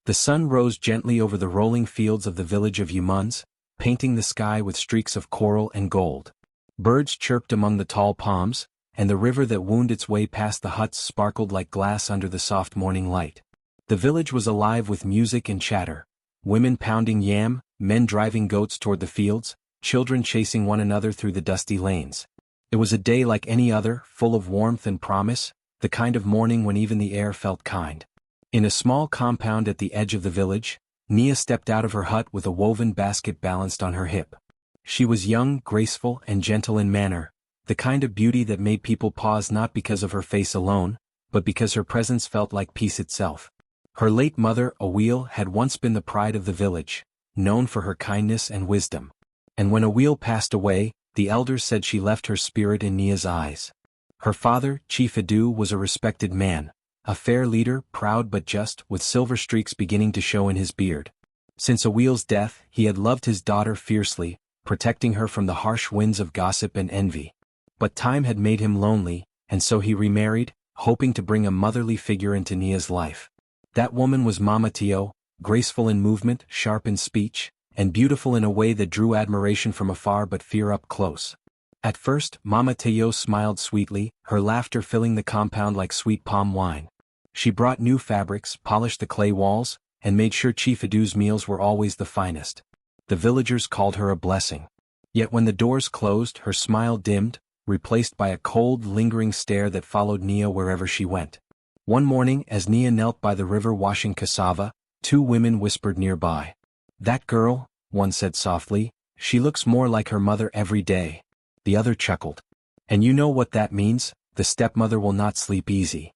The sun rose gently over the rolling fields of the village of Umans, painting the sky with streaks of coral and gold. Birds chirped among the tall palms, and the river that wound its way past the huts sparkled like glass under the soft morning light. The village was alive with music and chatter. Women pounding yam, men driving goats toward the fields, children chasing one another through the dusty lanes. It was a day like any other, full of warmth and promise, the kind of morning when even the air felt kind. In a small compound at the edge of the village, Nia stepped out of her hut with a woven basket balanced on her hip. She was young, graceful, and gentle in manner, the kind of beauty that made people pause not because of her face alone, but because her presence felt like peace itself. Her late mother, Awil, had once been the pride of the village, known for her kindness and wisdom. And when Awil passed away, the elders said she left her spirit in Nia's eyes. Her father, Chief Edu, was a respected man, a fair leader, proud but just, with silver streaks beginning to show in his beard. Since Awil's death, he had loved his daughter fiercely, protecting her from the harsh winds of gossip and envy. But time had made him lonely, and so he remarried, hoping to bring a motherly figure into Nia's life. That woman was Mama Tio, graceful in movement, sharp in speech, and beautiful in a way that drew admiration from afar but fear up close. At first, Mama Tio smiled sweetly, her laughter filling the compound like sweet palm wine. She brought new fabrics, polished the clay walls, and made sure Chief Edu's meals were always the finest. The villagers called her a blessing. Yet when the doors closed, her smile dimmed, replaced by a cold, lingering stare that followed Nia wherever she went. One morning, as Nia knelt by the river washing cassava, two women whispered nearby. "That girl," one said softly, "she looks more like her mother every day." The other chuckled. "And you know what that means? The stepmother will not sleep easy."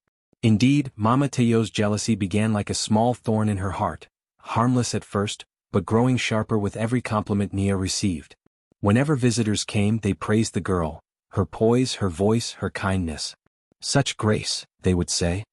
Indeed, Mama Teo's jealousy began like a small thorn in her heart, harmless at first, but growing sharper with every compliment Nia received. Whenever visitors came, they praised the girl, her poise, her voice, her kindness. "Such grace," they would say.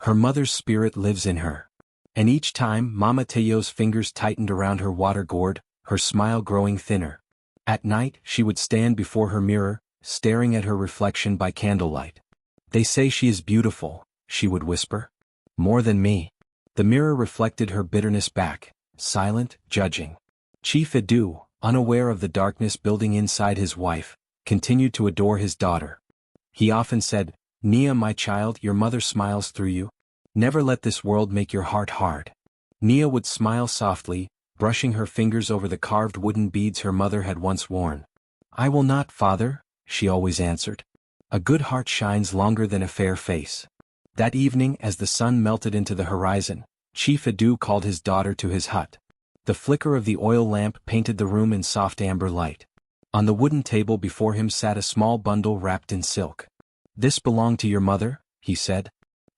"Her mother's spirit lives in her." And each time, Mama Teo's fingers tightened around her water gourd, her smile growing thinner. At night, she would stand before her mirror, staring at her reflection by candlelight. "They say she is beautiful," she would whisper. "More than me." The mirror reflected her bitterness back, silent, judging. Chief Edu, unaware of the darkness building inside his wife, continued to adore his daughter. He often said, "Nia, my child, your mother smiles through you. Never let this world make your heart hard." Nia would smile softly, brushing her fingers over the carved wooden beads her mother had once worn. "I will not, father," she always answered. "A good heart shines longer than a fair face." That evening, as the sun melted into the horizon, Chief Edu called his daughter to his hut. The flicker of the oil lamp painted the room in soft amber light. On the wooden table before him sat a small bundle wrapped in silk. "This belonged to your mother," he said.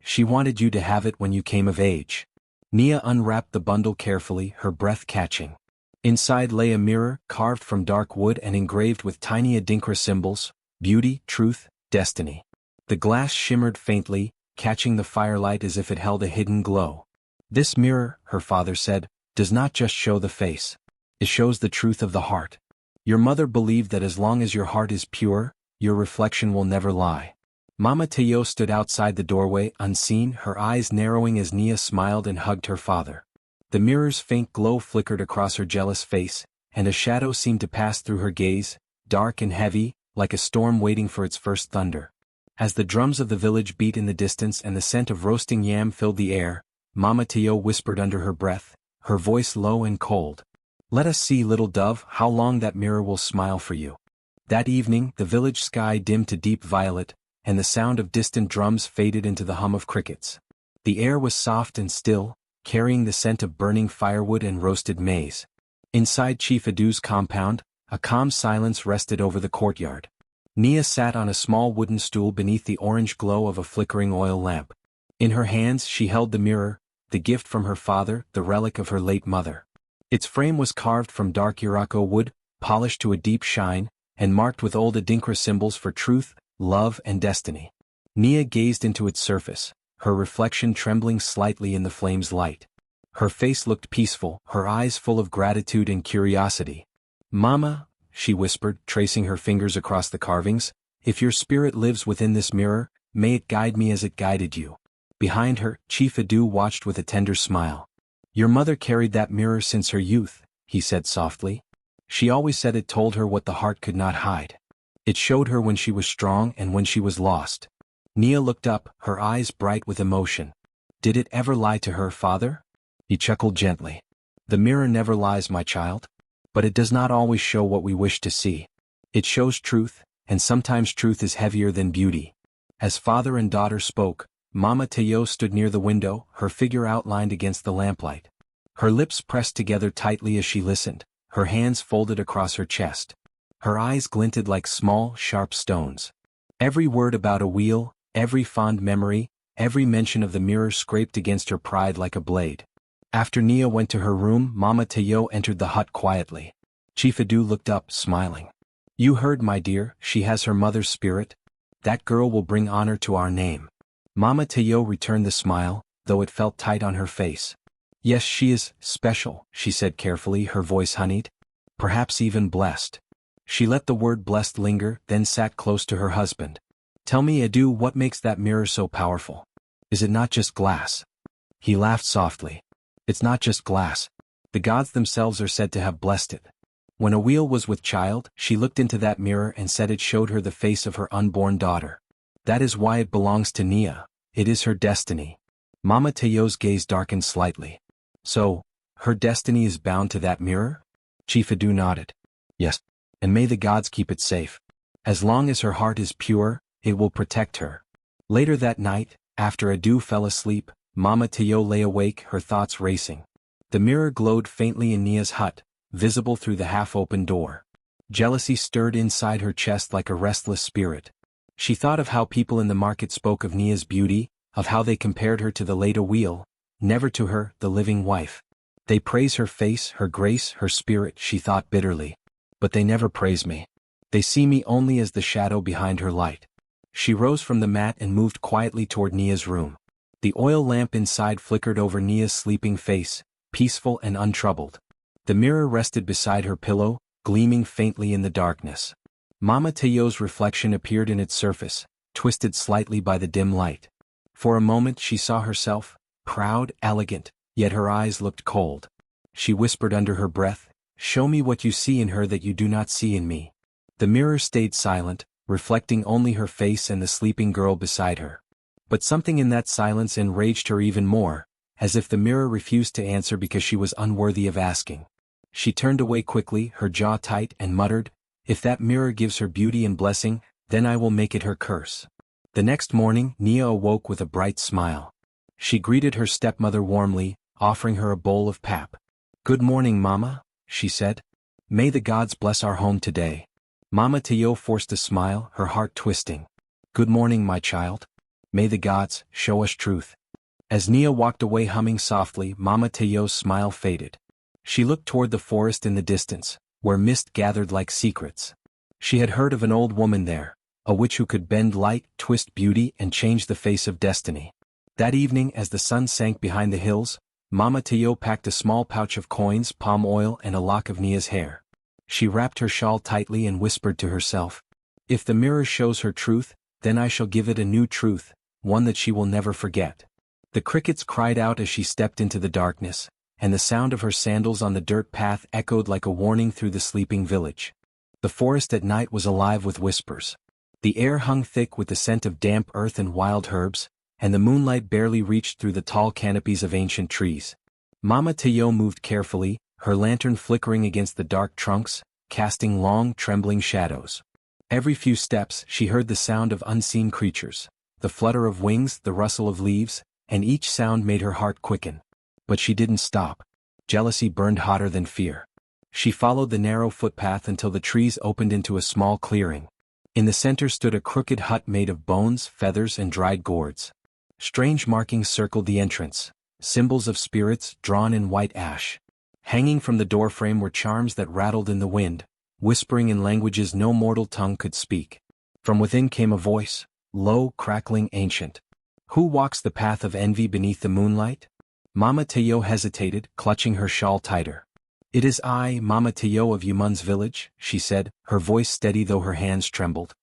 "She wanted you to have it when you came of age." Nia unwrapped the bundle carefully, her breath catching. Inside lay a mirror, carved from dark wood and engraved with tiny Adinkra symbols: beauty, truth, destiny. The glass shimmered faintly, catching the firelight as if it held a hidden glow. "This mirror," her father said, "does not just show the face. It shows the truth of the heart. Your mother believed that as long as your heart is pure, your reflection will never lie." Mama Teo stood outside the doorway, unseen, her eyes narrowing as Nia smiled and hugged her father. The mirror's faint glow flickered across her jealous face, and a shadow seemed to pass through her gaze, dark and heavy, like a storm waiting for its first thunder. As the drums of the village beat in the distance and the scent of roasting yam filled the air, Mama Teo whispered under her breath, her voice low and cold. "Let us see, little dove, how long that mirror will smile for you." That evening, the village sky dimmed to deep violet, and the sound of distant drums faded into the hum of crickets. The air was soft and still, carrying the scent of burning firewood and roasted maize. Inside Chief Edu's compound, a calm silence rested over the courtyard. Nia sat on a small wooden stool beneath the orange glow of a flickering oil lamp. In her hands she held the mirror, the gift from her father, the relic of her late mother. Its frame was carved from dark Urako wood, polished to a deep shine, and marked with old Adinkra symbols for truth, love, and destiny. Nia gazed into its surface, her reflection trembling slightly in the flame's light. Her face looked peaceful, her eyes full of gratitude and curiosity. "Mama," she whispered, tracing her fingers across the carvings, "if your spirit lives within this mirror, may it guide me as it guided you." Behind her, Chief Edu watched with a tender smile. Your mother carried that mirror since her youth, he said softly. She always said it told her what the heart could not hide. It showed her when she was strong and when she was lost. Nia looked up, her eyes bright with emotion. Did it ever lie to her, father? He chuckled gently. The mirror never lies, my child. But it does not always show what we wish to see. It shows truth, and sometimes truth is heavier than beauty. As father and daughter spoke, Mama Teo stood near the window, her figure outlined against the lamplight. Her lips pressed together tightly as she listened, her hands folded across her chest. Her eyes glinted like small, sharp stones. Every word about a wheel, every fond memory, every mention of the mirror scraped against her pride like a blade. After Nia went to her room, Mama Teo entered the hut quietly. Chief Adu looked up, smiling. You heard, my dear, she has her mother's spirit. That girl will bring honor to our name. Mama Teo returned the smile, though it felt tight on her face. Yes, she is special, she said carefully, her voice honeyed. Perhaps even blessed. She let the word blessed linger, then sat close to her husband. Tell me, Adu, what makes that mirror so powerful? Is it not just glass? He laughed softly. It's not just glass. The gods themselves are said to have blessed it. When a wheel was with child, she looked into that mirror and said it showed her the face of her unborn daughter. That is why it belongs to Nia. It is her destiny. Mama Teo's gaze darkened slightly. So, her destiny is bound to that mirror? Chief Adu nodded. Yes. And may the gods keep it safe. As long as her heart is pure, it will protect her. Later that night, after Adu fell asleep, Mama Teo lay awake, her thoughts racing. The mirror glowed faintly in Nia's hut, visible through the half-open door. Jealousy stirred inside her chest like a restless spirit. She thought of how people in the market spoke of Nia's beauty, of how they compared her to the Leda wheel, never to her, the living wife. They praise her face, her grace, her spirit, she thought bitterly. But they never praise me. They see me only as the shadow behind her light. She rose from the mat and moved quietly toward Nia's room. The oil lamp inside flickered over Nia's sleeping face, peaceful and untroubled. The mirror rested beside her pillow, gleaming faintly in the darkness. Mama Teo's reflection appeared in its surface, twisted slightly by the dim light. For a moment she saw herself, proud, elegant, yet her eyes looked cold. She whispered under her breath, Show me what you see in her that you do not see in me. The mirror stayed silent, reflecting only her face and the sleeping girl beside her. But something in that silence enraged her even more, as if the mirror refused to answer because she was unworthy of asking. She turned away quickly, her jaw tight, and muttered, If that mirror gives her beauty and blessing, then I will make it her curse. The next morning, Nia awoke with a bright smile. She greeted her stepmother warmly, offering her a bowl of pap. Good morning, Mama, she said. May the gods bless our home today. Mama Teo forced a smile, her heart twisting. Good morning, my child. May the gods show us truth. As Nia walked away humming softly, Mama Teo's smile faded. She looked toward the forest in the distance, where mist gathered like secrets. She had heard of an old woman there, a witch who could bend light, twist beauty, and change the face of destiny. That evening, as the sun sank behind the hills, Mama Teo packed a small pouch of coins, palm oil, and a lock of Nia's hair. She wrapped her shawl tightly and whispered to herself, If the mirror shows her truth, then I shall give it a new truth, one that she will never forget. The crickets cried out as she stepped into the darkness, and the sound of her sandals on the dirt path echoed like a warning through the sleeping village. The forest at night was alive with whispers. The air hung thick with the scent of damp earth and wild herbs, and the moonlight barely reached through the tall canopies of ancient trees. Mama Teo moved carefully, her lantern flickering against the dark trunks, casting long, trembling shadows. Every few steps she heard the sound of unseen creatures, the flutter of wings, the rustle of leaves, and each sound made her heart quicken. But she didn't stop. Jealousy burned hotter than fear. She followed the narrow footpath until the trees opened into a small clearing. In the center stood a crooked hut made of bones, feathers, and dried gourds. Strange markings circled the entrance, symbols of spirits drawn in white ash. Hanging from the doorframe were charms that rattled in the wind, whispering in languages no mortal tongue could speak. From within came a voice, low, crackling, ancient. Who walks the path of envy beneath the moonlight? Mama Teo hesitated, clutching her shawl tighter. It is I, Mama Teo of Yumun's village, she said, her voice steady though her hands trembled.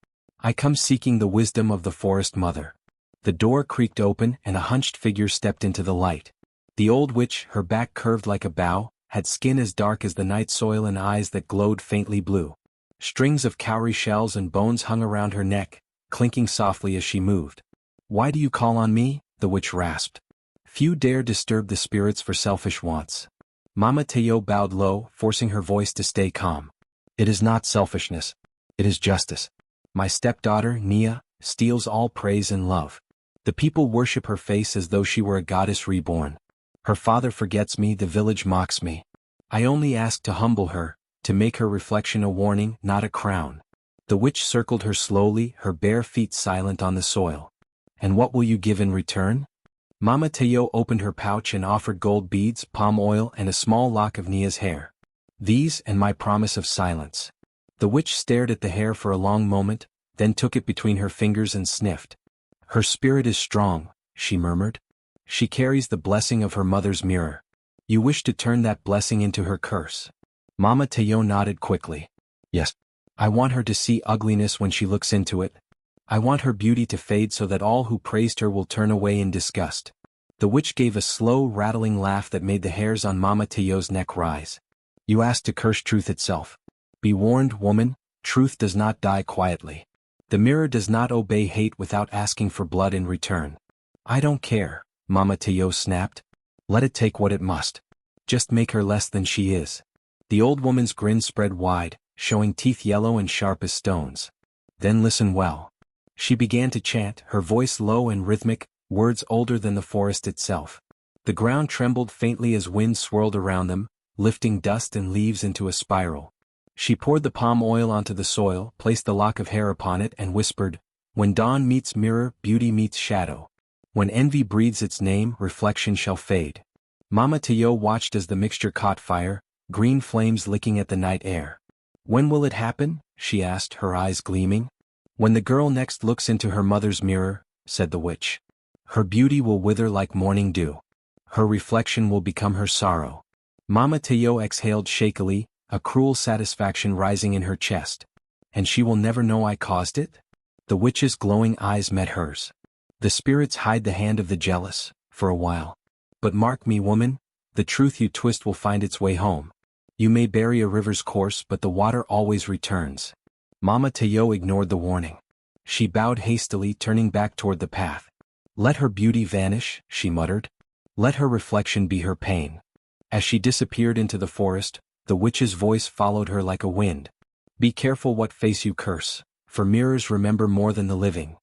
I come seeking the wisdom of the forest mother. The door creaked open and a hunched figure stepped into the light. The old witch, her back curved like a bow, had skin as dark as the night soil and eyes that glowed faintly blue. Strings of cowrie shells and bones hung around her neck, clinking softly as she moved. "Why do you call on me?" the witch rasped. "Few dare disturb the spirits for selfish wants." Mama Teo bowed low, forcing her voice to stay calm. "It is not selfishness. It is justice. My stepdaughter, Nia, steals all praise and love. The people worship her face as though she were a goddess reborn. Her father forgets me, the village mocks me. I only ask to humble her, to make her reflection a warning, not a crown." The witch circled her slowly, her bare feet silent on the soil. "And what will you give in return?" Mama Teo opened her pouch and offered gold beads, palm oil, and a small lock of Nia's hair. "These and my promise of silence." The witch stared at the hair for a long moment, then took it between her fingers and sniffed. "Her spirit is strong," she murmured. "She carries the blessing of her mother's mirror. You wish to turn that blessing into her curse?" Mama Teo nodded quickly. "Yes. I want her to see ugliness when she looks into it. I want her beauty to fade so that all who praised her will turn away in disgust." The witch gave a slow, rattling laugh that made the hairs on Mama Teo's neck rise. "You asked to curse truth itself. Be warned, woman, truth does not die quietly. The mirror does not obey hate without asking for blood in return." "I don't care," Mama Teo snapped. "Let it take what it must. Just make her less than she is." The old woman's grin spread wide, showing teeth yellow and sharp as stones. "Then listen well." She began to chant, her voice low and rhythmic, words older than the forest itself. The ground trembled faintly as wind swirled around them, lifting dust and leaves into a spiral. She poured the palm oil onto the soil, placed the lock of hair upon it, and whispered, "When dawn meets mirror, beauty meets shadow. When envy breathes its name, reflection shall fade." Mama Teo watched as the mixture caught fire, green flames licking at the night air. "When will it happen?" she asked, her eyes gleaming. "When the girl next looks into her mother's mirror," said the witch. "Her beauty will wither like morning dew. Her reflection will become her sorrow." Mama Teo exhaled shakily, a cruel satisfaction rising in her chest. "And she will never know I caused it?" The witch's glowing eyes met hers. "The spirits hide the hand of the jealous, for a while. But mark me, woman, the truth you twist will find its way home. You may bury a river's course, but the water always returns." Mama Teo ignored the warning. She bowed hastily, turning back toward the path. "Let her beauty vanish," she muttered. "Let her reflection be her pain." As she disappeared into the forest, the witch's voice followed her like a wind. "Be careful what face you curse, for mirrors remember more than the living."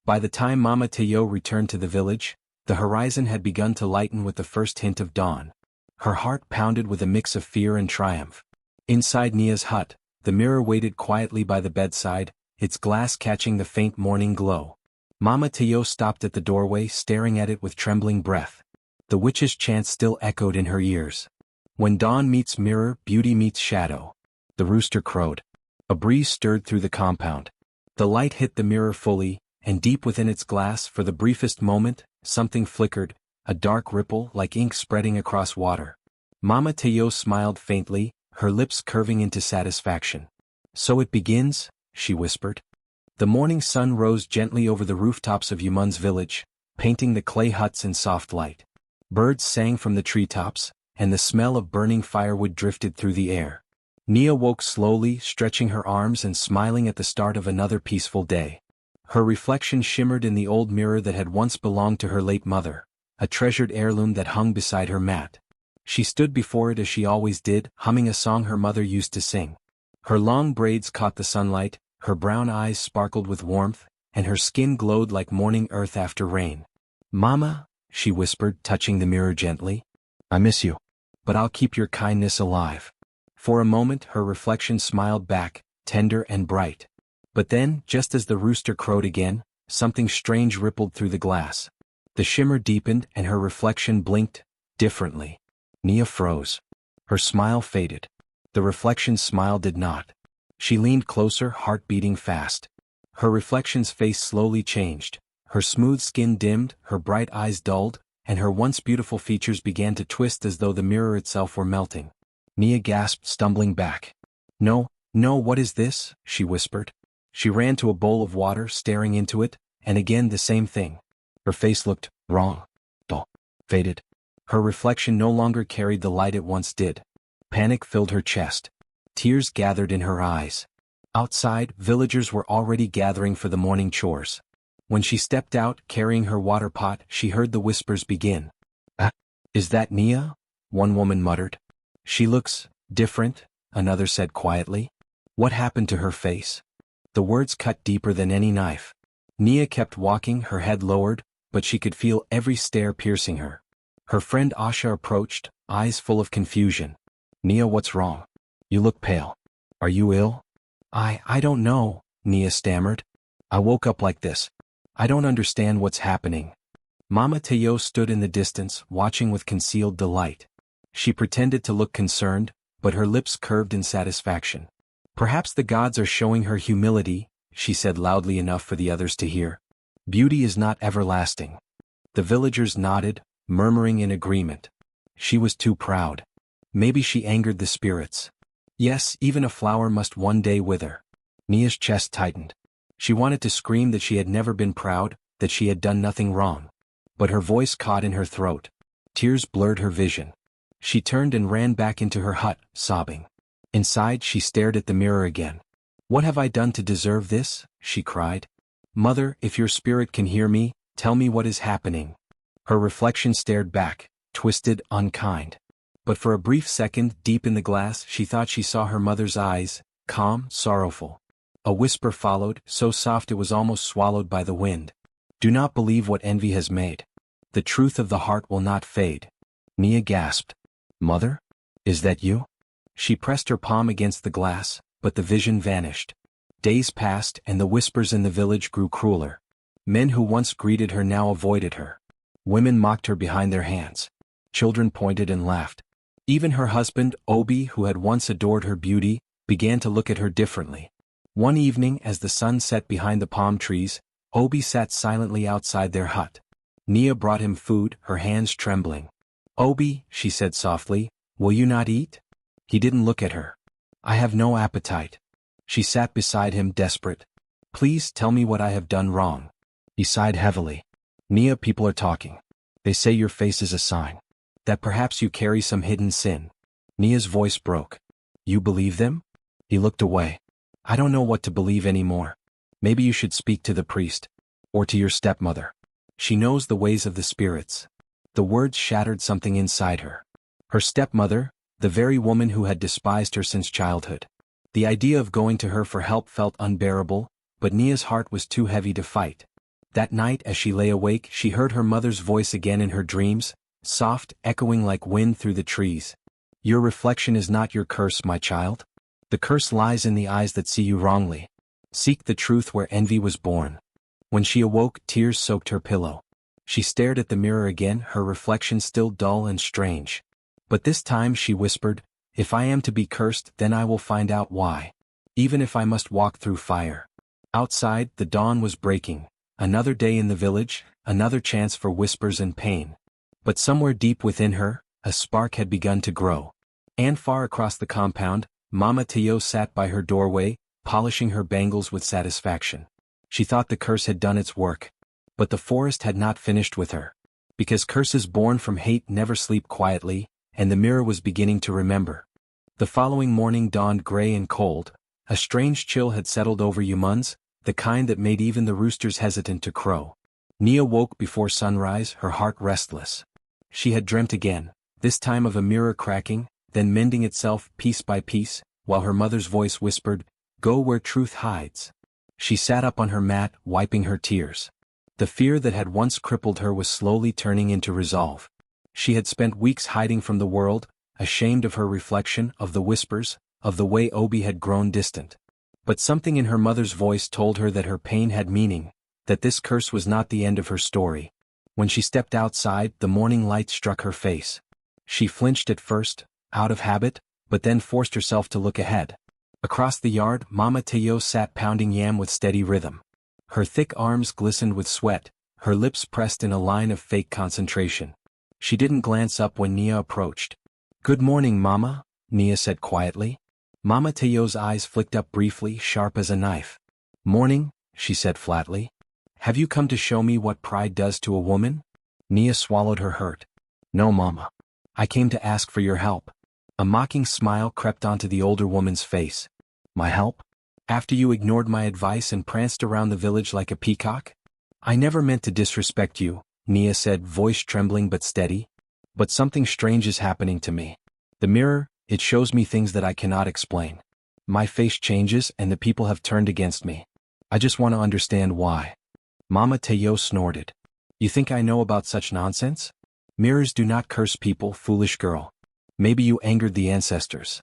By the time Mama Teo returned to the village, the horizon had begun to lighten with the first hint of dawn. Her heart pounded with a mix of fear and triumph. Inside Nia's hut, the mirror waited quietly by the bedside, its glass catching the faint morning glow. Mama Teo stopped at the doorway, staring at it with trembling breath. The witch's chant still echoed in her ears. "When dawn meets mirror, beauty meets shadow." The rooster crowed. A breeze stirred through the compound. The light hit the mirror fully, and deep within its glass, for the briefest moment, something flickered, a dark ripple like ink spreading across water. Mama Teo smiled faintly, her lips curving into satisfaction. "So it begins?" she whispered. The morning sun rose gently over the rooftops of Yumun's village, painting the clay huts in soft light. Birds sang from the treetops, and the smell of burning firewood drifted through the air. Nia woke slowly, stretching her arms and smiling at the start of another peaceful day. Her reflection shimmered in the old mirror that had once belonged to her late mother, a treasured heirloom that hung beside her mat. She stood before it as she always did, humming a song her mother used to sing. Her long braids caught the sunlight, her brown eyes sparkled with warmth, and her skin glowed like morning earth after rain. "Mama," she whispered, touching the mirror gently, "I miss you. But I'll keep your kindness alive." For a moment her reflection smiled back, tender and bright. But then, just as the rooster crowed again, something strange rippled through the glass. The shimmer deepened and her reflection blinked, differently. Nia froze. Her smile faded. The reflection's smile did not. She leaned closer, heart beating fast. Her reflection's face slowly changed. Her smooth skin dimmed, her bright eyes dulled, and her once beautiful features began to twist as though the mirror itself were melting. Nia gasped, stumbling back. "No, no, what is this?" she whispered. She ran to a bowl of water, staring into it, and again the same thing. Her face looked wrong, dull, faded. Her reflection no longer carried the light it once did. Panic filled her chest. Tears gathered in her eyes. Outside, villagers were already gathering for the morning chores. When she stepped out, carrying her water pot, she heard the whispers begin. Is that Nia? One woman muttered. She looks different, another said quietly. What happened to her face? The words cut deeper than any knife. Nia kept walking, her head lowered, but she could feel every stare piercing her. Her friend Asha approached, eyes full of confusion. Nia, what's wrong? You look pale. Are you ill? I don't know, Nia stammered. I woke up like this. I don't understand what's happening. Mama Teo stood in the distance, watching with concealed delight. She pretended to look concerned, but her lips curved in satisfaction. Perhaps the gods are showing her humility, she said loudly enough for the others to hear. Beauty is not everlasting. The villagers nodded, murmuring in agreement. She was too proud. Maybe she angered the spirits. Yes, even a flower must one day wither. Nia's chest tightened. She wanted to scream that she had never been proud, that she had done nothing wrong. But her voice caught in her throat. Tears blurred her vision. She turned and ran back into her hut, sobbing. Inside, she stared at the mirror again. What have I done to deserve this? She cried. Mother, if your spirit can hear me, tell me what is happening. Her reflection stared back, twisted, unkind. But for a brief second, deep in the glass, she thought she saw her mother's eyes, calm, sorrowful. A whisper followed, so soft it was almost swallowed by the wind. Do not believe what envy has made. The truth of the heart will not fade. Nia gasped. Mother? Is that you? She pressed her palm against the glass, but the vision vanished. Days passed and the whispers in the village grew crueler. Men who once greeted her now avoided her. Women mocked her behind their hands. Children pointed and laughed. Even her husband, Obi, who had once adored her beauty, began to look at her differently. One evening, as the sun set behind the palm trees, Obi sat silently outside their hut. Nia brought him food, her hands trembling. Obi, she said softly, will you not eat? He didn't look at her. I have no appetite. She sat beside him, desperate. Please tell me what I have done wrong. He sighed heavily. Nia, people are talking. They say your face is a sign. That perhaps you carry some hidden sin. Nia's voice broke. You believe them? He looked away. I don't know what to believe anymore. Maybe you should speak to the priest. Or to your stepmother. She knows the ways of the spirits. The words shattered something inside her. Her stepmother, the very woman who had despised her since childhood. The idea of going to her for help felt unbearable, but Nia's heart was too heavy to fight. That night as she lay awake, she heard her mother's voice again in her dreams, soft, echoing like wind through the trees. Your reflection is not your curse, my child. The curse lies in the eyes that see you wrongly. Seek the truth where envy was born. When she awoke, tears soaked her pillow. She stared at the mirror again, her reflection still dull and strange. But this time she whispered, if I am to be cursed, then I will find out why. Even if I must walk through fire. Outside, the dawn was breaking. Another day in the village, another chance for whispers and pain. But somewhere deep within her, a spark had begun to grow. And far across the compound, Mama Teo sat by her doorway, polishing her bangles with satisfaction. She thought the curse had done its work. But the forest had not finished with her. Because curses born from hate never sleep quietly, and the mirror was beginning to remember. The following morning dawned gray and cold. A strange chill had settled over Yumun's, the kind that made even the roosters hesitant to crow. Nia woke before sunrise, her heart restless. She had dreamt again, this time of a mirror cracking, then mending itself piece by piece, while her mother's voice whispered, go where truth hides. She sat up on her mat, wiping her tears. The fear that had once crippled her was slowly turning into resolve. She had spent weeks hiding from the world, ashamed of her reflection, of the whispers, of the way Obi had grown distant. But something in her mother's voice told her that her pain had meaning, that this curse was not the end of her story. When she stepped outside, the morning light struck her face. She flinched at first, out of habit, but then forced herself to look ahead. Across the yard, Mama Teo sat pounding yam with steady rhythm. Her thick arms glistened with sweat, her lips pressed in a line of fake concentration. She didn't glance up when Nia approached. Good morning, Mama, Nia said quietly. Mama Teo's eyes flicked up briefly, sharp as a knife. Morning, she said flatly. Have you come to show me what pride does to a woman? Nia swallowed her hurt. No, Mama. I came to ask for your help. A mocking smile crept onto the older woman's face. My help? After you ignored my advice and pranced around the village like a peacock? I never meant to disrespect you, Nia said, voice trembling but steady. But something strange is happening to me. The mirror, it shows me things that I cannot explain. My face changes and the people have turned against me. I just want to understand why. Mama Teo snorted. You think I know about such nonsense? Mirrors do not curse people, foolish girl. Maybe you angered the ancestors.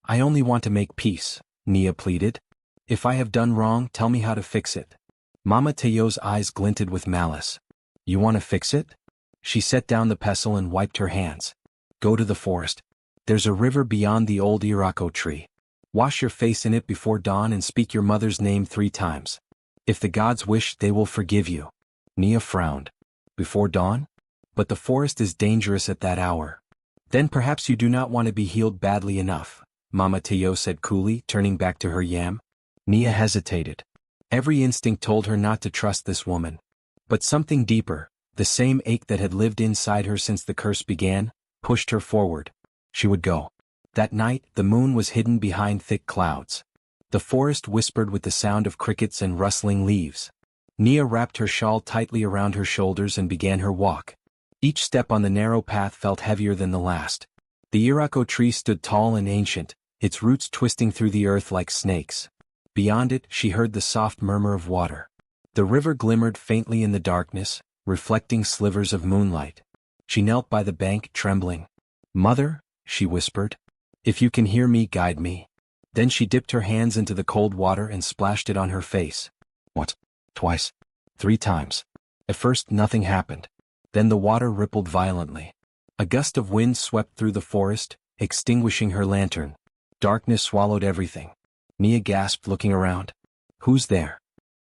I only want to make peace, Nia pleaded. If I have done wrong, tell me how to fix it. Mama Teo's eyes glinted with malice. You want to fix it? She set down the pestle and wiped her hands. Go to the forest. There's a river beyond the old Irako tree. Wash your face in it before dawn and speak your mother's name 3 times. If the gods wish, they will forgive you. Nia frowned. Before dawn? But the forest is dangerous at that hour. Then perhaps you do not want to be healed badly enough, Mama Teo said coolly, turning back to her yam. Nia hesitated. Every instinct told her not to trust this woman. But something deeper, the same ache that had lived inside her since the curse began, pushed her forward. She would go. That night, the moon was hidden behind thick clouds. The forest whispered with the sound of crickets and rustling leaves. Nia wrapped her shawl tightly around her shoulders and began her walk. Each step on the narrow path felt heavier than the last. The Irako tree stood tall and ancient, its roots twisting through the earth like snakes. Beyond it, she heard the soft murmur of water. The river glimmered faintly in the darkness, reflecting slivers of moonlight. She knelt by the bank, trembling. Mother, she whispered. If you can hear me, guide me. Then she dipped her hands into the cold water and splashed it on her face. Once, twice, 3 times. At first nothing happened. Then the water rippled violently. A gust of wind swept through the forest, extinguishing her lantern. Darkness swallowed everything. Nia gasped, looking around. Who's there?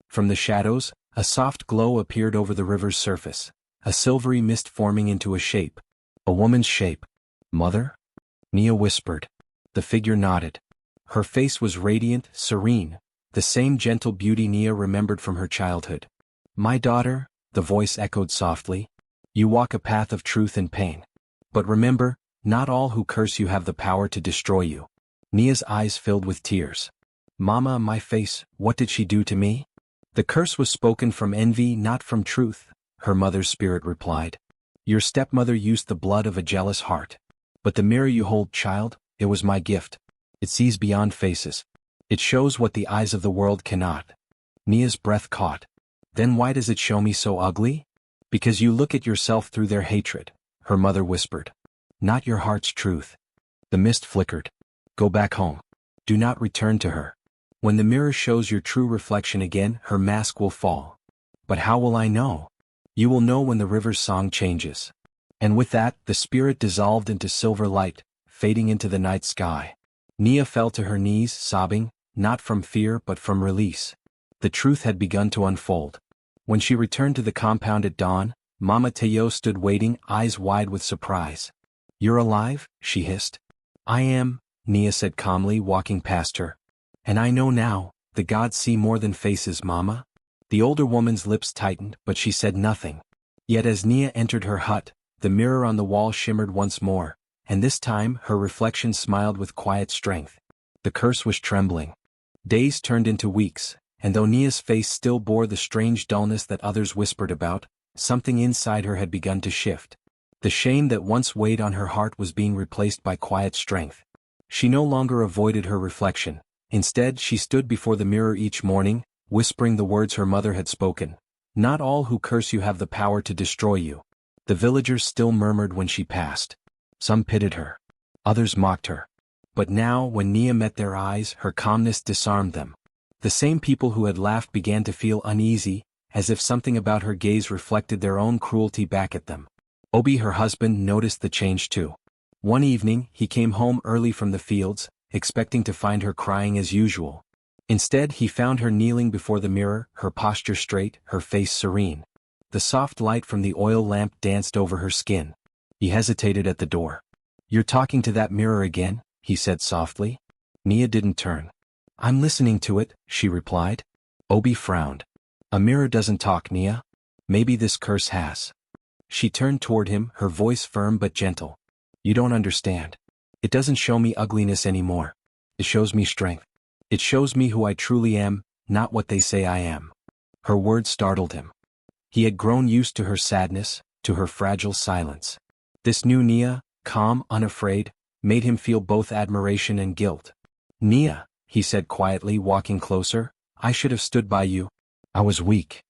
From the shadows, a soft glow appeared over the river's surface, a silvery mist forming into a shape. A woman's shape. Mother? Nia whispered. The figure nodded. Her face was radiant, serene, the same gentle beauty Nia remembered from her childhood. My daughter, the voice echoed softly. You walk a path of truth and pain. But remember, not all who curse you have the power to destroy you. Nia's eyes filled with tears. Mama, my face, what did she do to me? The curse was spoken from envy, not from truth, her mother's spirit replied. Your stepmother used the blood of a jealous heart. But the mirror you hold, child, it was my gift. It sees beyond faces. It shows what the eyes of the world cannot. Nia's breath caught. Then why does it show me so ugly? Because you look at yourself through their hatred, her mother whispered. Not your heart's truth. The mist flickered. Go back home. Do not return to her. When the mirror shows your true reflection again, her mask will fall. But how will I know? You will know when the river's song changes. And with that, the spirit dissolved into silver light, fading into the night sky. Nia fell to her knees, sobbing, not from fear but from release. The truth had begun to unfold. When she returned to the compound at dawn, Mama Teo stood waiting, eyes wide with surprise. You're alive? She hissed. I am, Nia said calmly, walking past her. And I know now, the gods see more than faces, Mama. The older woman's lips tightened, but she said nothing. Yet as Nia entered her hut, the mirror on the wall shimmered once more, and this time her reflection smiled with quiet strength. The curse was trembling. Days turned into weeks, and though Nia's face still bore the strange dullness that others whispered about, something inside her had begun to shift. The shame that once weighed on her heart was being replaced by quiet strength. She no longer avoided her reflection. Instead, she stood before the mirror each morning, whispering the words her mother had spoken. Not all who curse you have the power to destroy you. The villagers still murmured when she passed. Some pitied her. Others mocked her. But now, when Nia met their eyes, her calmness disarmed them. The same people who had laughed began to feel uneasy, as if something about her gaze reflected their own cruelty back at them. Obi, her husband, noticed the change too. One evening, he came home early from the fields, expecting to find her crying as usual. Instead, he found her kneeling before the mirror, her posture straight, her face serene. The soft light from the oil lamp danced over her skin. He hesitated at the door. You're talking to that mirror again? He said softly. Nia didn't turn. I'm listening to it, she replied. Obi frowned. A mirror doesn't talk, Nia. Maybe this curse has. She turned toward him, her voice firm but gentle. You don't understand. It doesn't show me ugliness anymore. It shows me strength. It shows me who I truly am, not what they say I am. Her words startled him. He had grown used to her sadness, to her fragile silence. This new Nia, calm, unafraid, made him feel both admiration and guilt. Nia, he said quietly, walking closer, I should have stood by you. I was weak.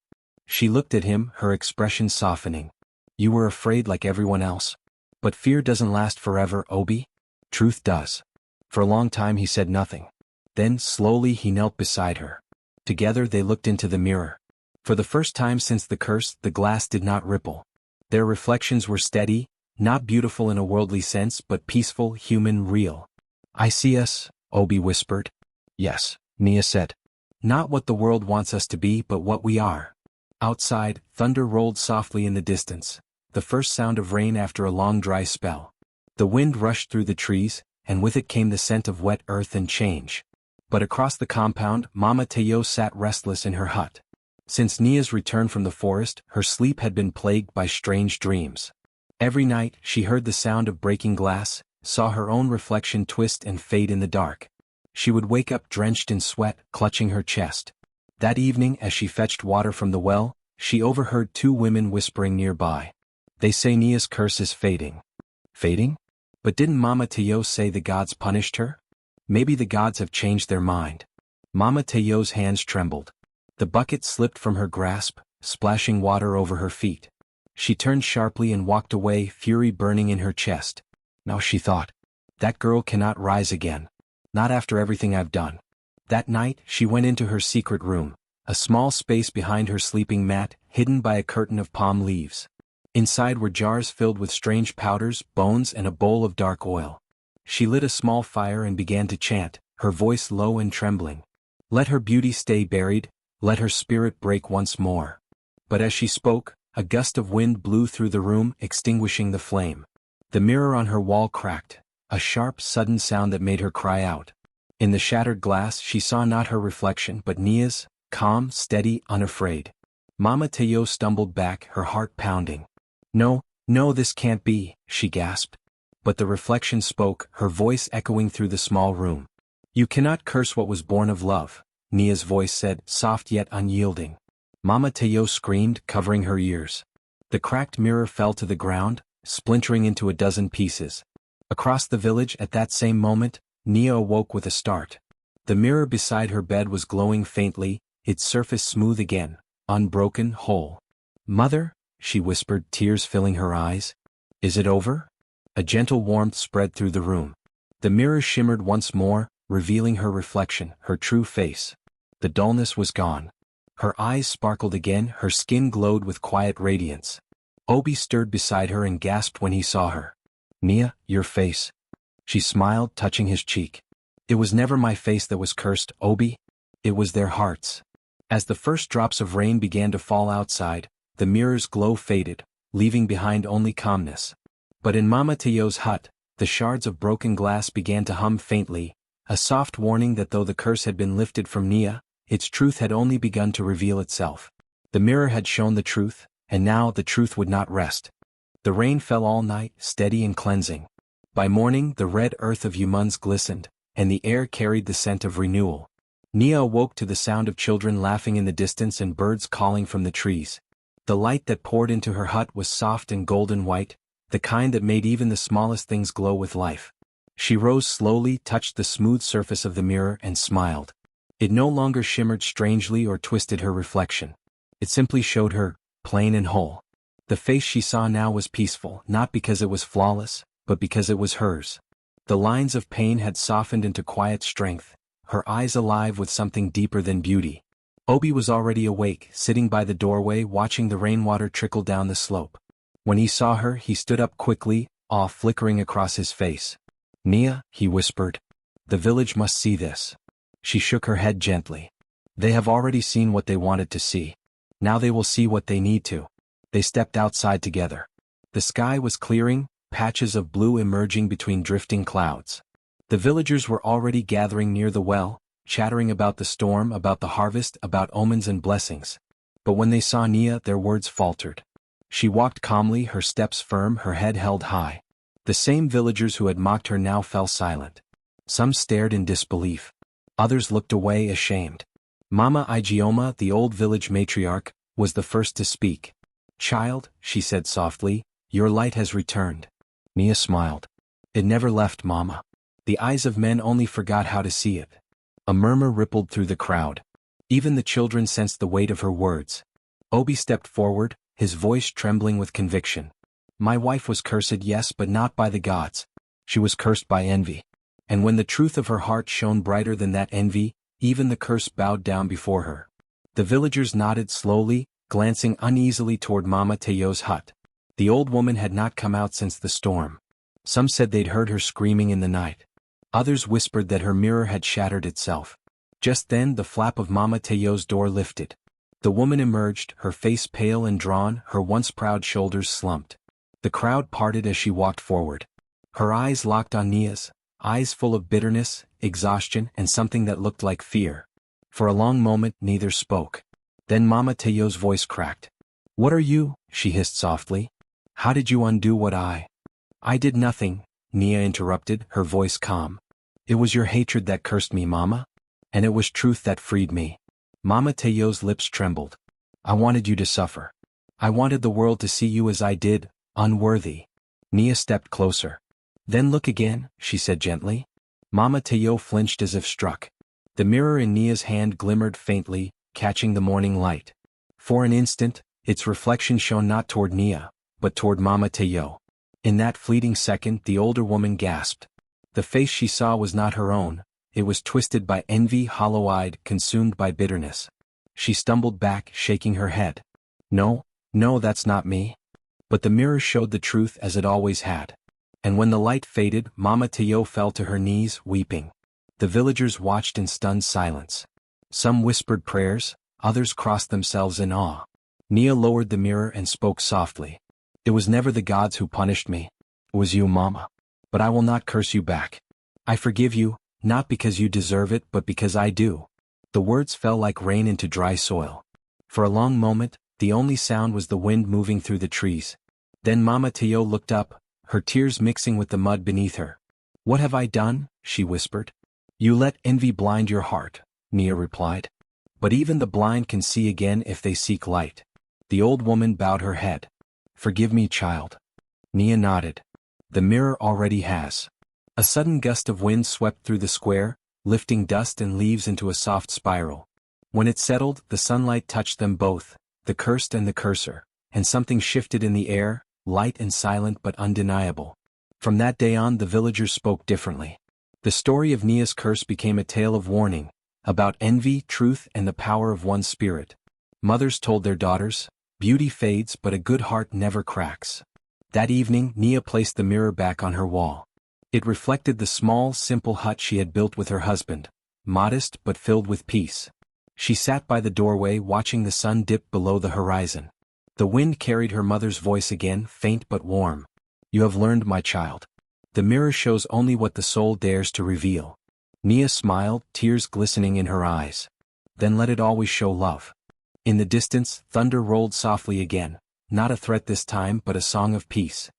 She looked at him, her expression softening. You were afraid like everyone else. But fear doesn't last forever, Obi. Truth does. For a long time he said nothing. Then, slowly, he knelt beside her. Together they looked into the mirror. For the first time since the curse, the glass did not ripple. Their reflections were steady, not beautiful in a worldly sense but peaceful, human, real. I see us, Obi whispered. Yes, Nia said. Not what the world wants us to be but what we are. Outside, thunder rolled softly in the distance, the first sound of rain after a long dry spell. The wind rushed through the trees, and with it came the scent of wet earth and change. But across the compound, Mama Teo sat restless in her hut. Since Nia's return from the forest, her sleep had been plagued by strange dreams. Every night, she heard the sound of breaking glass, saw her own reflection twist and fade in the dark. She would wake up drenched in sweat, clutching her chest. That evening, as she fetched water from the well, she overheard two women whispering nearby. They say Nia's curse is fading. Fading? But didn't Mama Teo say the gods punished her? Maybe the gods have changed their mind. Mama Teo's hands trembled. The bucket slipped from her grasp, splashing water over her feet. She turned sharply and walked away, fury burning in her chest. Now she thought, that girl cannot rise again. Not after everything I've done. That night, she went into her secret room, a small space behind her sleeping mat, hidden by a curtain of palm leaves. Inside were jars filled with strange powders, bones, and a bowl of dark oil. She lit a small fire and began to chant, her voice low and trembling. Let her beauty stay buried, let her spirit break once more. But as she spoke, a gust of wind blew through the room, extinguishing the flame. The mirror on her wall cracked, a sharp, sudden sound that made her cry out. In the shattered glass, she saw not her reflection but Nia's, calm, steady, unafraid. Mama Teo stumbled back, her heart pounding. No, no, this can't be, she gasped. But the reflection spoke, her voice echoing through the small room. You cannot curse what was born of love, Nia's voice said, soft yet unyielding. Mama Teo screamed, covering her ears. The cracked mirror fell to the ground, splintering into a dozen pieces. Across the village at that same moment, Nia awoke with a start. The mirror beside her bed was glowing faintly, its surface smooth again, unbroken, whole. Mother, she whispered, tears filling her eyes. Is it over? A gentle warmth spread through the room. The mirror shimmered once more, revealing her reflection, her true face. The dullness was gone. Her eyes sparkled again, her skin glowed with quiet radiance. Obi stirred beside her and gasped when he saw her. Nia, your face. She smiled, touching his cheek. It was never my face that was cursed, Obi. It was their hearts. As the first drops of rain began to fall outside, the mirror's glow faded, leaving behind only calmness. But in Mama Teo's hut, the shards of broken glass began to hum faintly, a soft warning that though the curse had been lifted from Nia, its truth had only begun to reveal itself. The mirror had shown the truth, and now the truth would not rest. The rain fell all night, steady and cleansing. By morning, the red earth of Yumun's glistened, and the air carried the scent of renewal. Nia awoke to the sound of children laughing in the distance and birds calling from the trees. The light that poured into her hut was soft and golden white, the kind that made even the smallest things glow with life. She rose slowly, touched the smooth surface of the mirror, and smiled. It no longer shimmered strangely or twisted her reflection. It simply showed her, plain and whole. The face she saw now was peaceful, not because it was flawless, but because it was hers. The lines of pain had softened into quiet strength, her eyes alive with something deeper than beauty. Obi was already awake, sitting by the doorway watching the rainwater trickle down the slope. When he saw her, he stood up quickly, awe flickering across his face. Nia, he whispered. The village must see this. She shook her head gently. They have already seen what they wanted to see. Now they will see what they need to. They stepped outside together. The sky was clearing, patches of blue emerging between drifting clouds. The villagers were already gathering near the well, chattering about the storm, about the harvest, about omens and blessings. But when they saw Nia, their words faltered. She walked calmly, her steps firm, her head held high. The same villagers who had mocked her now fell silent. Some stared in disbelief. Others looked away ashamed. Mama Igioma, the old village matriarch, was the first to speak. "Child," she said softly, "your light has returned." Nia smiled. "It never left, Mama. The eyes of men only forgot how to see it." A murmur rippled through the crowd. Even the children sensed the weight of her words. Obi stepped forward, his voice trembling with conviction. "My wife was cursed, yes, but not by the gods. She was cursed by envy. And when the truth of her heart shone brighter than that envy, even the curse bowed down before her." The villagers nodded slowly, glancing uneasily toward Mama Teyo's hut. The old woman had not come out since the storm. Some said they'd heard her screaming in the night. Others whispered that her mirror had shattered itself. Just then the flap of Mama Teyo's door lifted. The woman emerged, her face pale and drawn, her once proud shoulders slumped. The crowd parted as she walked forward. Her eyes locked on Nia's, eyes full of bitterness, exhaustion, and something that looked like fear. For a long moment neither spoke. Then Mama Teyo's voice cracked. "What are you?" she hissed softly. "How did you undo what I did nothing," Nia interrupted, her voice calm. "It was your hatred that cursed me, Mama. And it was truth that freed me." Mama Teyo's lips trembled. "I wanted you to suffer. I wanted the world to see you as I did, unworthy." Nia stepped closer. "Then look again," she said gently. Mama Teyo flinched as if struck. The mirror in Nia's hand glimmered faintly, catching the morning light. For an instant, its reflection shone not toward Nia, but toward Mama Teyo. In that fleeting second the older woman gasped. The face she saw was not her own. It was twisted by envy, hollow-eyed, consumed by bitterness. She stumbled back, shaking her head. "No, no, that's not me." But the mirror showed the truth as it always had. And when the light faded, Mama Teyo fell to her knees, weeping. The villagers watched in stunned silence. Some whispered prayers, others crossed themselves in awe. Nia lowered the mirror and spoke softly. "It was never the gods who punished me. It was you, Mama. But I will not curse you back. I forgive you, not because you deserve it but because I do." The words fell like rain into dry soil. For a long moment, the only sound was the wind moving through the trees. Then Mama Teyo looked up, her tears mixing with the mud beneath her. "What have I done?" she whispered. "You let envy blind your heart," Nia replied. "But even the blind can see again if they seek light." The old woman bowed her head. "Forgive me, child." Nia nodded. "The mirror already has." A sudden gust of wind swept through the square, lifting dust and leaves into a soft spiral. When it settled, the sunlight touched them both, the cursed and the curser, and something shifted in the air, light and silent but undeniable. From that day on the villagers spoke differently. The story of Nia's curse became a tale of warning, about envy, truth, and the power of one spirit. Mothers told their daughters, "Beauty fades but a good heart never cracks." That evening Nia placed the mirror back on her wall. It reflected the small, simple hut she had built with her husband, modest but filled with peace. She sat by the doorway watching the sun dip below the horizon. The wind carried her mother's voice again, faint but warm. "You have learned, my child. The mirror shows only what the soul dares to reveal." Nia smiled, tears glistening in her eyes. "Then let it always show love." In the distance, thunder rolled softly again, not a threat this time but a song of peace.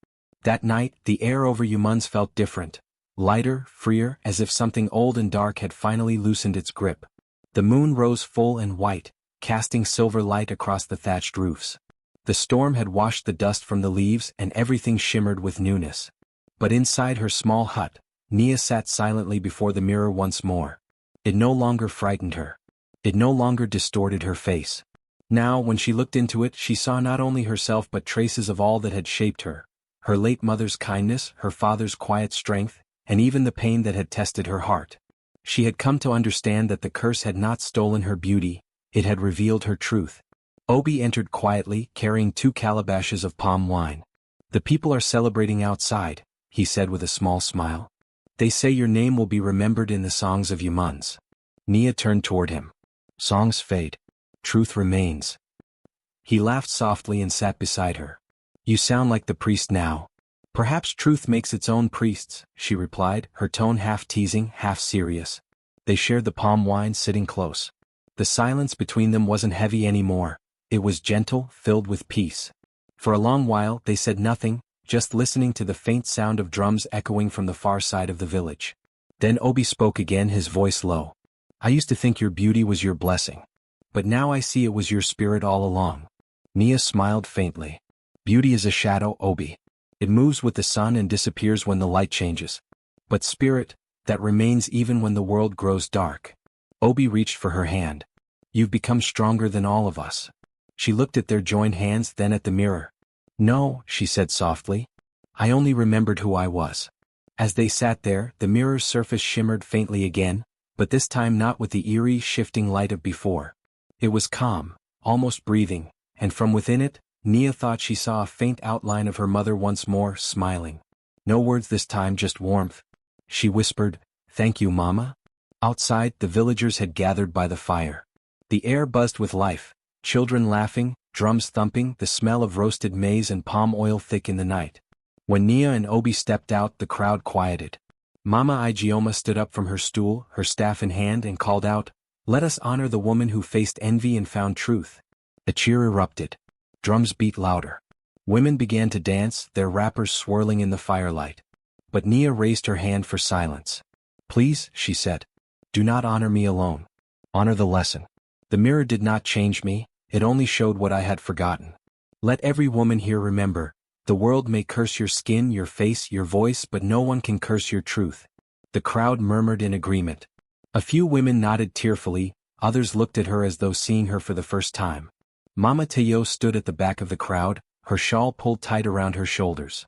That night, the air over Umans felt different, lighter, freer, as if something old and dark had finally loosened its grip. The moon rose full and white, casting silver light across the thatched roofs. The storm had washed the dust from the leaves and everything shimmered with newness. But inside her small hut, Nia sat silently before the mirror once more. It no longer frightened her. It no longer distorted her face. Now, when she looked into it, she saw not only herself but traces of all that had shaped her. Her late mother's kindness, her father's quiet strength, and even the pain that had tested her heart. She had come to understand that the curse had not stolen her beauty, it had revealed her truth. Obi entered quietly, carrying 2 calabashes of palm wine. "The people are celebrating outside," he said with a small smile. "They say your name will be remembered in the songs of Umans." Nia turned toward him. "Songs fade. Truth remains." He laughed softly and sat beside her. "You sound like the priest now." "Perhaps truth makes its own priests," she replied, her tone half teasing, half serious. They shared the palm wine, sitting close. The silence between them wasn't heavy anymore. It was gentle, filled with peace. For a long while they said nothing, just listening to the faint sound of drums echoing from the far side of the village. Then Obi spoke again, his voice low. I used to think your beauty was your blessing. But now I see it was your spirit all along. Nia smiled faintly. Beauty is a shadow, Obi. It moves with the sun and disappears when the light changes. But spirit, that remains even when the world grows dark. Obi reached for her hand. You've become stronger than all of us. She looked at their joined hands, then at the mirror. No, she said softly. I only remembered who I was. As they sat there, the mirror's surface shimmered faintly again, but this time not with the eerie, shifting light of before. It was calm, almost breathing, and from within it, Nia thought she saw a faint outline of her mother once more, smiling. No words this time, just warmth. She whispered, Thank you, Mama. Outside, the villagers had gathered by the fire. The air buzzed with life, children laughing, drums thumping, the smell of roasted maize and palm oil thick in the night. When Nia and Obi stepped out, the crowd quieted. Mama Igioma stood up from her stool, her staff in hand, and called out, Let us honor the woman who faced envy and found truth. A cheer erupted. Drums beat louder. Women began to dance, their wrappers swirling in the firelight. But Nia raised her hand for silence. Please, she said. Do not honor me alone. Honor the lesson. The mirror did not change me, it only showed what I had forgotten. Let every woman here remember, the world may curse your skin, your face, your voice, but no one can curse your truth. The crowd murmured in agreement. A few women nodded tearfully, others looked at her as though seeing her for the first time. Mama Teo stood at the back of the crowd, her shawl pulled tight around her shoulders.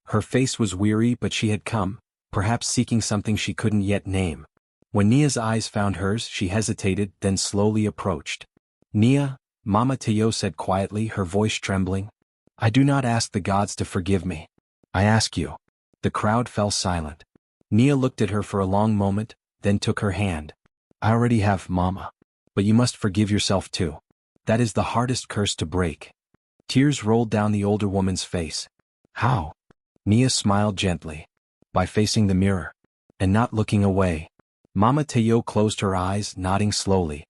Her face was weary, but she had come, perhaps seeking something she couldn't yet name. When Nia's eyes found hers, she hesitated, then slowly approached. Nia, Mama Teo said quietly, her voice trembling. I do not ask the gods to forgive me. I ask you. The crowd fell silent. Nia looked at her for a long moment, then took her hand. I already have, Mama. But you must forgive yourself too. That is the hardest curse to break. Tears rolled down the older woman's face. How? Nia smiled gently. By facing the mirror. And not looking away. Mama Teo closed her eyes, nodding slowly.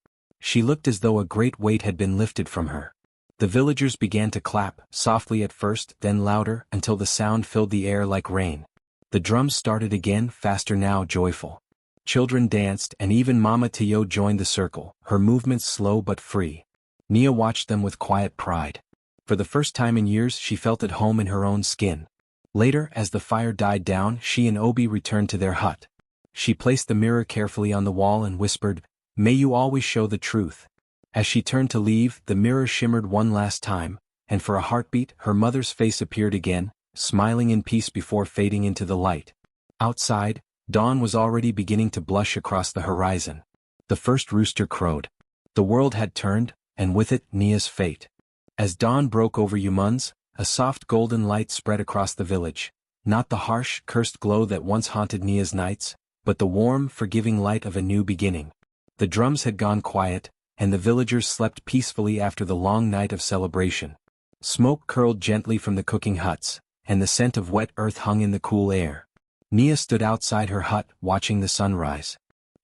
She looked as though a great weight had been lifted from her. The villagers began to clap, softly at first, then louder, until the sound filled the air like rain. The drums started again, faster now, joyful. Children danced, and even Mama Teo joined the circle, her movements slow but free. Nia watched them with quiet pride. For the first time in years, she felt at home in her own skin. Later, as the fire died down, she and Obi returned to their hut. She placed the mirror carefully on the wall and whispered, May you always show the truth. As she turned to leave, the mirror shimmered one last time, and for a heartbeat, her mother's face appeared again, smiling in peace before fading into the light. Outside, dawn was already beginning to blush across the horizon. The first rooster crowed. The world had turned, and with it, Nia's fate. As dawn broke over Yumun's, a soft golden light spread across the village. Not the harsh, cursed glow that once haunted Nia's nights, but the warm, forgiving light of a new beginning. The drums had gone quiet, and the villagers slept peacefully after the long night of celebration. Smoke curled gently from the cooking huts, and the scent of wet earth hung in the cool air. Nia stood outside her hut, watching the sunrise.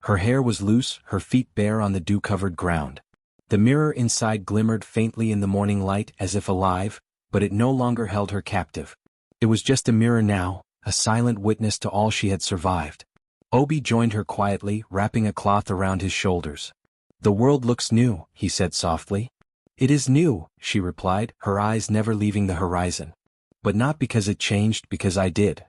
Her hair was loose, her feet bare on the dew-covered ground. The mirror inside glimmered faintly in the morning light as if alive, but it no longer held her captive. It was just a mirror now, a silent witness to all she had survived. Obi joined her quietly, wrapping a cloth around his shoulders. The world looks new, he said softly. It is new, she replied, her eyes never leaving the horizon. But not because it changed, because I did.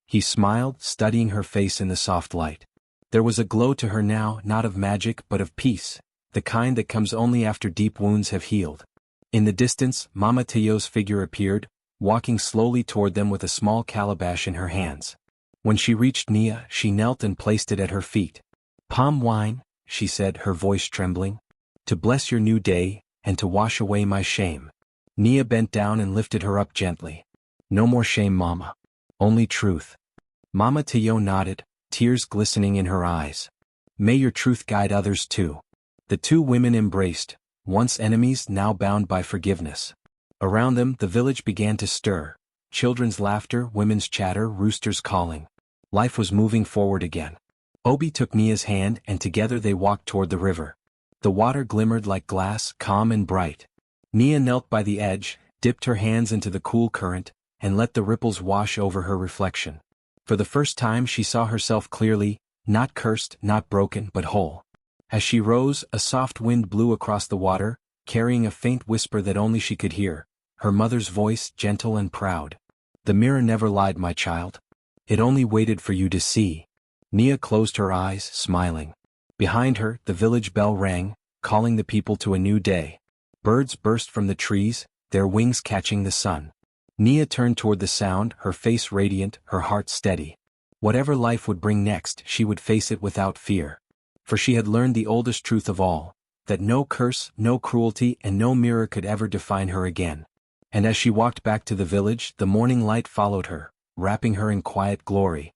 He smiled, studying her face in the soft light. There was a glow to her now, not of magic but of peace, the kind that comes only after deep wounds have healed. In the distance, Mama Teo's figure appeared, walking slowly toward them with a small calabash in her hands. When she reached Nia, she knelt and placed it at her feet. Palm wine, she said, her voice trembling. To bless your new day, and to wash away my shame. Nia bent down and lifted her up gently. No more shame, Mama. Only truth. Mama Teo nodded, tears glistening in her eyes. May your truth guide others too. The two women embraced, once enemies now bound by forgiveness. Around them, the village began to stir. Children's laughter, women's chatter, roosters calling. Life was moving forward again. Obi took Nia's hand and together they walked toward the river. The water glimmered like glass, calm and bright. Nia knelt by the edge, dipped her hands into the cool current, and let the ripples wash over her reflection. For the first time she saw herself clearly, not cursed, not broken, but whole. As she rose, a soft wind blew across the water, carrying a faint whisper that only she could hear, her mother's voice gentle and proud. "The mirror never lied, my child. It only waited for you to see." Nia closed her eyes, smiling. Behind her, the village bell rang, calling the people to a new day. Birds burst from the trees, their wings catching the sun. Nia turned toward the sound, her face radiant, her heart steady. Whatever life would bring next, she would face it without fear. For she had learned the oldest truth of all, that no curse, no cruelty, and no mirror could ever define her again. And as she walked back to the village, the morning light followed her, wrapping her in quiet glory.